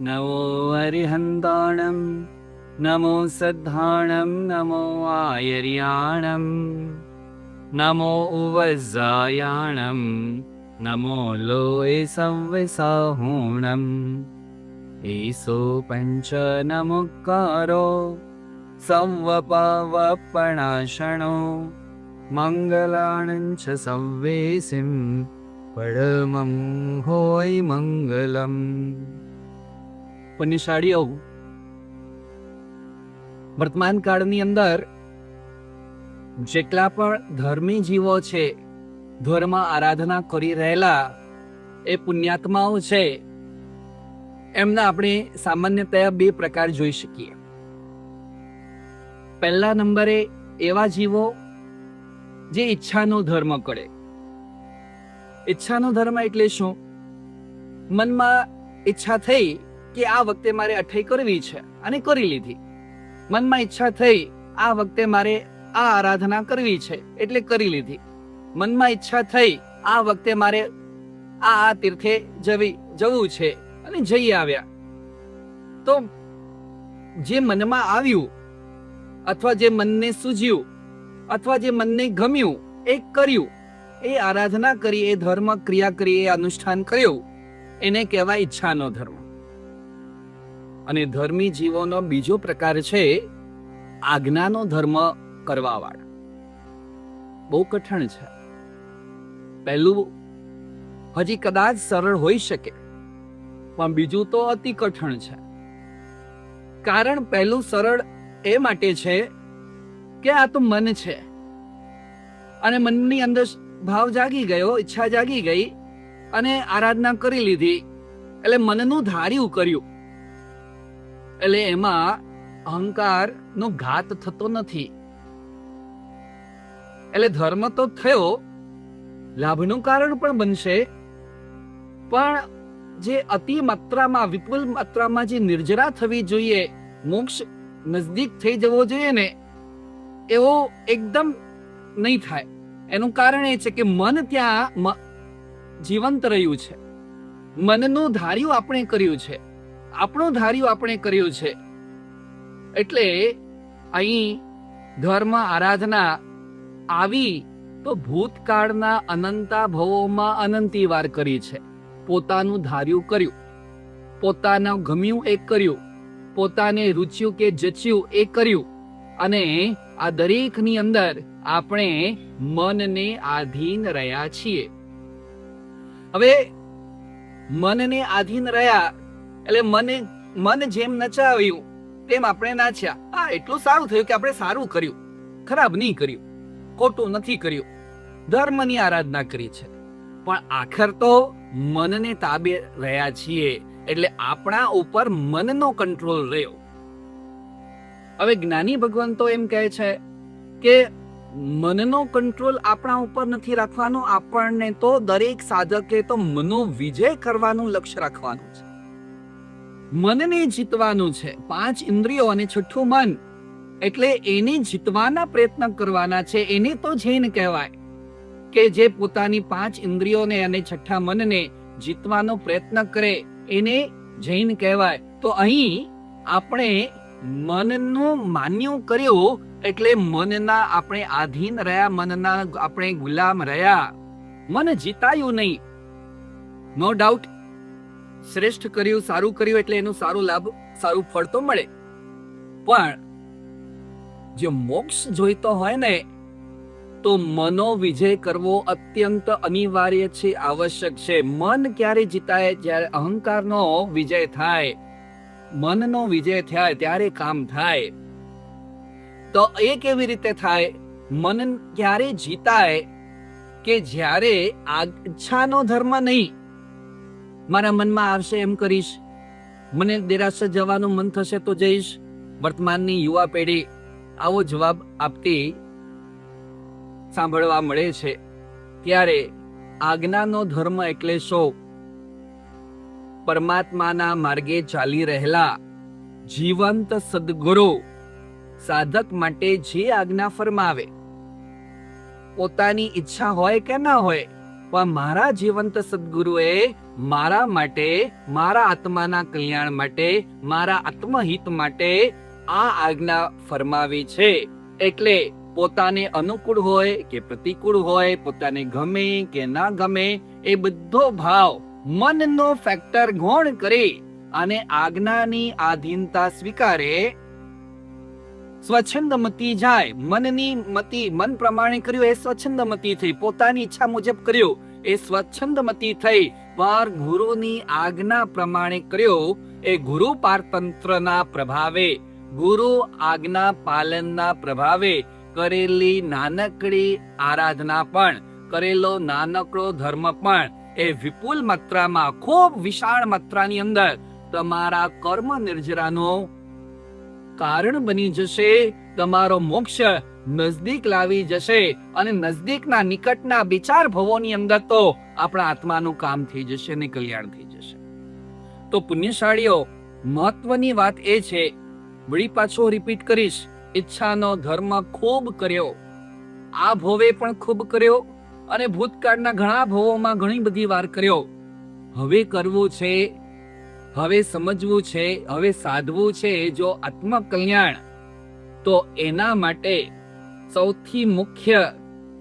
નમો અરિહંતાણમ નમો સદ્ધાણમ નમો આયર્યાણમ નમો ઉવઝાયાણમ નમો લોય સંવિસાહૂણમ ઈસો પંચ નમુકારો સંવપાવપણાશણો મંગલાણં ચ સંવેસિમ પરમં હોય મંગલમ. પુણ્યશાળીઓ, વર્તમાન કાળની અંદર જેટલા પણ ધર્મી જીવો છે, ધર્મ આરાધના કરી રહેલા એ પુણ્યાત્માઓ છે, એમના આપણે સામાન્યતયા બે પ્રકાર જોઈ શકીએ. પહેલા નંબરે એવા જીવો જે ઈચ્છાનો ધર્મ કરે. ઈચ્છાનો ધર્મ એટલે શું? મનમાં ઈચ્છા થઈ કે આ વખતે મારે અઠાઈ કરવી છે અને કરી લીધી. મનમાં ઈચ્છા થઈ આ વખતે મારે આ આરાધના કરવી છે એટલે કરી લીધી. મનમાં ઈચ્છા થઈ આ વખતે મારે આ તીર્થે જવું છે અને જઈ આવ્યા. તો જે મનમાં આવ્યું અથવા જે મનને સૂઝ્યું અથવા જે મનને ગમ્યું એ કર્યું, એ આરાધના કરી, એ ધર્મ ક્રિયા કરી, એ અનુષ્ઠાન કર્યું, એને કહેવાય ઈચ્છાનો ધર્મ. અને ધર્મી જીવોનો બીજો પ્રકાર છે આજ્ઞાનો ધર્મ કરવા વાળા. બહુ કઠણ છે. પહેલું હજી કદાચ સરળ હોઈ શકે, પણ બીજું તો અતિ કઠણ છે. કારણ પહેલું સરળ એ માટે છે કે આ તો મન છે અને મનની અંદર ભાવ જાગી ગયો, ઈચ્છા જાગી ગઈ અને આરાધના કરી લીધી, એટલે મનનું ધાર્યું કર્યું, એટલે એમાં અહંકારનો ઘાત થતો નથી. એટલે ધર્મ તો થયો, લાભનું કારણ પણ બનશે, પણ જે અતિ માત્રામાં, વિપુલ માત્રામાં જે નિર્જરા થવી જોઈએ, મોક્ષ નજદીક થઈ જવો જોઈએ ને, એવો એકદમ નહીં થાય. એનું કારણ એ છે કે મન ત્યાં જીવંત રહ્યું છે. મનનું ધાર્યું આપણે કર્યું છે, આપણું ધાર્યું આપણે કર્યું છે. એટલે અહીં ધર્મ આરાધના આવી તો ભૂતકાળના અનંતા ભવોમાં અનંતી વાર કરી છે. પોતાનું ધાર્યું કર્યું, પોતાનું ગમ્યું એ કર્યું, પોતાને રૂચ્યું કે જચ્યું એ કર્યું, અને આ દરેકની અંદર આપણે મનને આધીન રહ્યા છીએ. હવે મનને આધીન રહ્યા એટલે મન જેમ નચાવ્યું તેમ આપણે નાચ્યા. હા, એટલું સારું થયું કે આપણે સારું કર્યું, ખરાબ નહીં કર્યું, ખોટું નથી કર્યું, ધર્મની આરાધના કરી છે. પણ આખર તો મનને તાબે રહ્યા છીએ, એટલે આપણા ઉપર મનનો કંટ્રોલ રહ્યો. હવે જ્ઞાની ભગવાન તો એમ કહે છે કે મનનો કંટ્રોલ આપણા ઉપર નથી રાખવાનો, આપણને તો દરેક સાધકે તો મનો વિજય કરવાનું લક્ષ્ય રાખવાનું છે, મનને જીતવાનું છે. 5 ઇન્દ્રિયો અને છઠ્ઠું મન, એટલે એને જીતવાના પ્રયત્ન કરવાના છે. એને તો જૈન કહેવાય કે જે પોતાની 5 ઇન્દ્રિયોને અને છઠ્ઠા મનને જીતવાનો પ્રયત્ન કરે, એને જૈન કહેવાય. તો અહીં આપણે મનનું માન્યું કર્યું, એટલે મનના આપણે આધીન રહ્યા, મનના આપણે ગુલામ રહ્યા. મન જીતાયું નહીં, નો ડાઉટ. શ્રેષ્ઠ કર્યું, સારું કર્યું એટલે એનું સારું લાભ, સારું ફળ તો મળે. પણ જે મોક્ષ જોઈતો હોય ને, તો મનો વિજય કરવો અત્યંત અનિવાર્ય છે, આવશ્યક છે. મન ક્યારે જીતાય? જ્યારે અહંકારનો વિજય થાય, મનનો વિજય થાય ત્યારે કામ થાય. તો એ કેવી રીતે થાય? મન ક્યારે જીતાય કે જ્યારે આ ઈચ્છાનો ધર્મ નહીં, મારા મનમાં આવશે એમ કરીશ, મને દેરાસર જવાનું મન થશે તો જઈશ. વર્તમાનની યુવા પેઢી આવો જવાબ આપતી સાંભળવા મળે છે. ત્યારે આજ્ઞાનો ધર્મ એટલે શું? પરમાત્માના માર્ગે ચાલી રહેલા જીવંત સદગુરુ સાધક માટે જે આજ્ઞા ફરમાવે, પોતાની ઈચ્છા હોય કે ના હોય, પણ મારા જીવંત સદગુરુએ મારા માટે, મારા આત્માના કલ્યાણ માટે, મારા આત્મહિત માટે આ આજ્ઞા ફરમાવી છે. એટલે પોતાને અનુકૂળ હોય કે પ્રતિકૂળ હોય, પોતાને ગમે કે ના ગમે, એ બધો ભાવ મનનો ફેક્ટર ગૌણ કરી અને આજ્ઞાની આધીનતા સ્વીકારે, સ્વચ્છંદ મતી જાય. મનની મતિ, મન પ્રમાણે કર્યું એ સ્વચ્છંદ મતી થઈ, પોતાની ઈચ્છા મુજબ કર્યું એ સ્વચ્છંદ મતી થઈ. પર ગુરુની આજ્ઞા પ્રમાણે કર્યો એ ગુરુ પારતંત્રના પ્રભાવે, ગુરુ આજ્ઞા પાલનના પ્રભાવે કરેલી નાનકડી આરાધના પણ, કરેલો નાનકડો ધર્મ પણ એ વિપુલ માત્રામાં, ખૂબ વિશાળ માત્રાની અંદર તમારા કર્મ નિર્જરાનો કારણ બની જશે. તમારો મોક્ષ નજદીક લાવી જશે અને નજદીકના નિકટના વિચાર ભવોની અંદર તો આપણા આત્માનું કામ થઈ જશે અને કલ્યાણ થઈ જશે. તો પુણ્યશાળીઓ, મહત્વની વાત એ છે, વળી પાછો રિપીટ કરીશ, ઈચ્છાનો ધર્મ ખૂબ કર્યો, આ ભોવે પણ ખૂબ કર્યો અને ભૂતકાળના ઘણા ભવોમાં ઘણી બધી વાર કર્યો. હવે કરવું છે, હવે સમજવું છે, હવે સાધવું છે જો આત્મકલ્યાણ, તો એના માટે સૌથી મુખ્ય,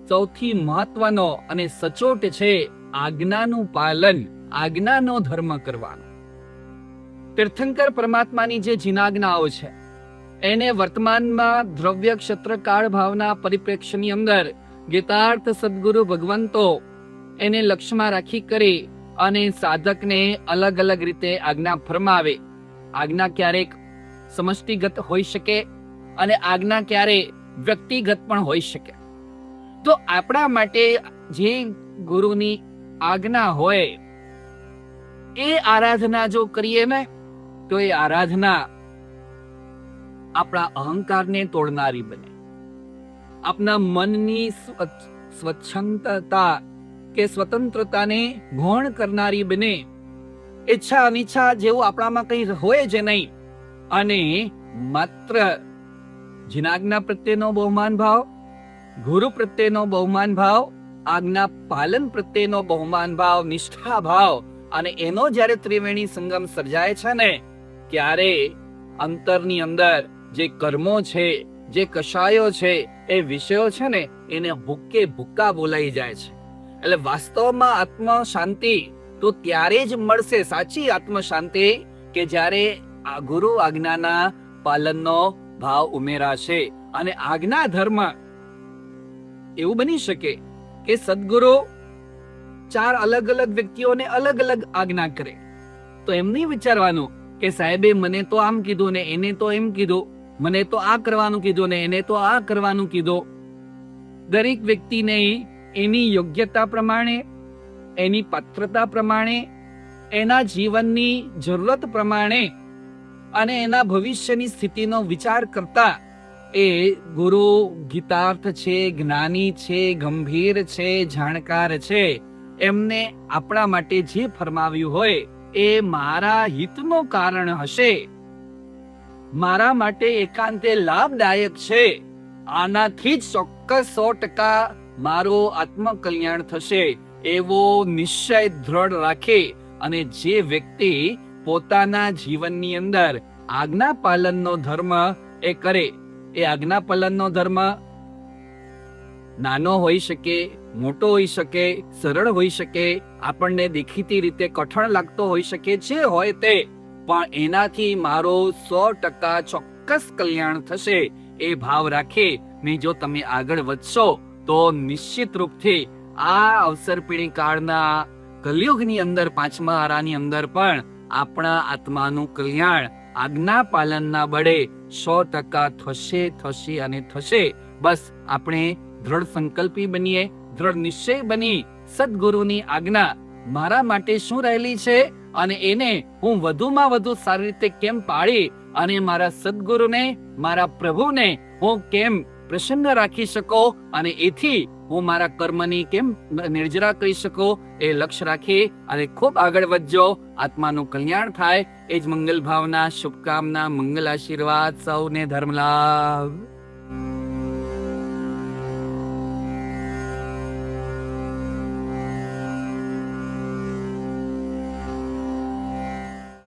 સૌથી મહત્વનો અને સચોટ છે આજ્ઞાનું પાલન, આજ્ઞાનો ધર્મ કરવાનો. તીર્થંકર પરમાત્માની જે જીનાજ્ઞાઓ છે એને વર્તમાનમાં દ્રવ્ય ક્ષેત્ર કાળ ભાવના પરિપ્રેક્ષ્યની અંદર ગીતાર્થ સદગુરુ ભગવંતો એને લક્ષ્યમાં રાખી કરી અને સાધકને અલગ અલગ રીતે આજ્ઞા ફરમાવે. આજ્ઞા ક્યારેક સમષ્ટિગત હોઈ શકે અને આજ્ઞા ક્યારે વ્યક્તિગત પણ હોઈ શકે. તો આપણા માટે જે ગુરુની આજ્ઞા હોય એ આરાધના જો કરીએ ને, તો એ આરાધના આપણા અહંકારને તોડનારી બને, આપણા મનની સ્વચ્છંદતા કે સ્વતંત્રતાને ગૌણ કરનારી બને. ઈચ્છા અનિચ્છા જેવું આપણામાં કઈ હોય જ નહીં અને માત્ર જીનાજ્ઞા પ્રત્યેનો બહુમાન ભાવ, ગુરુ પ્રત્યેનો બહુમાન ભાવ, આજ્ઞા પાલન પ્રત્યેનો બહુમાન ભાવ, નિષ્ઠા ભાવ, અને એનો જ્યારે ત્રિવેણી સંગમ સર્જાય છે ને, ત્યારે અંતરની અંદર જે કર્મો છે, જે કશાયો છે, એ વિષયો છે ને, એને ભૂકે ભૂકા બોલાઈ જાય છે. એટલે વાસ્તવમાં આત્મ શાંતિ તો ત્યારે જ મળશે, સાચી આત્મ શાંતિ, કે જ્યારે આ ગુરુ આજ્ઞાના પાલનનો ભાવ ઉમેરાશે. અને આજ્ઞા ધર્મ એવું બની શકે કે સદગુરુ 4 અલગ અલગ વ્યક્તિઓને અલગ અલગ આજ્ઞા કરે, તો એમ નહીં વિચારવાનું કે સાહેબે મને તો આમ કીધું ને એને તો એમ કીધું, મને તો આ કરવાનું કીધું ને એને તો આ કરવાનું કીધું. દરેક વ્યક્તિને એની યોગ્યતા પ્રમાણે, એની પાત્રતા પ્રમાણે, એના જીવનની જરૂરત પ્રમાણે અને એના ભવિષ્યની સ્થિતિનો વિચાર કરતા એ ગુરુ ગીતાર્થ છે, જ્ઞાની છે, ગંભીર છે, જાણકાર છે, એમને આપણા માટે જે ફરમાવ્યું હોય એ મારા હિતનું કારણ હશે, મારા માટે એકાંતે લાભદાયક છે, આનાથી જ ચોક્કસ 100% મારું આત્મકલ્યાણ થશે, એવો નિશ્ચય દ્રઢ રાખે. અને જે વ્યક્તિ પોતાના જીવનની અંદર આજ્ઞા પાલનનો ધર્મ એ કરે, એ આજ્ઞા પાલનનો ધર્મ નાનો હોઈ શકે, મોટો હોઈ શકે, સરળ હોઈ શકે, આપણને દેખીતી રીતે કઠણ લાગતો હોઈ શકે, જે હોય તે, પણ એનાથી મારો 100% ચોક્કસ કલ્યાણ થશે એ ભાવ રાખે ને જો તમે આગળ વધશો તો નિશ્ચિત રૂપથી આ અવસર પીણી કાળના કલયુગની અંદર, 5મા આરાની અંદર પણ આપણા આત્માનું કલ્યાણ આજ્ઞા પાલનના બળે 100% થશે, થશે અને થશે. બસ આપણે દ્રઢ સંકલ્પી બનીએ, દ્રઢ નિશ્ચય બની સદગુરુની આજ્ઞા મારા માટે શું રહેલી છે અને એને હું વધુમાં વધુ સારી રીતે કેમ પાળી અને મારા સદગુરુને, મારા પ્રભુને હું કેમ પ્રસન્ન રાખી શકો અને એથી હું મારા કર્મની કેમ નિર્જરા કરી શકો, એ લક્ષ્ય રાખી અને ખૂબ આગળ વધજો. આત્માનું કલ્યાણ થાય એ જ મંગલ ભાવના, શુભકામના, મંગલ આશીર્વાદ, સૌને ધર્મ લાભ.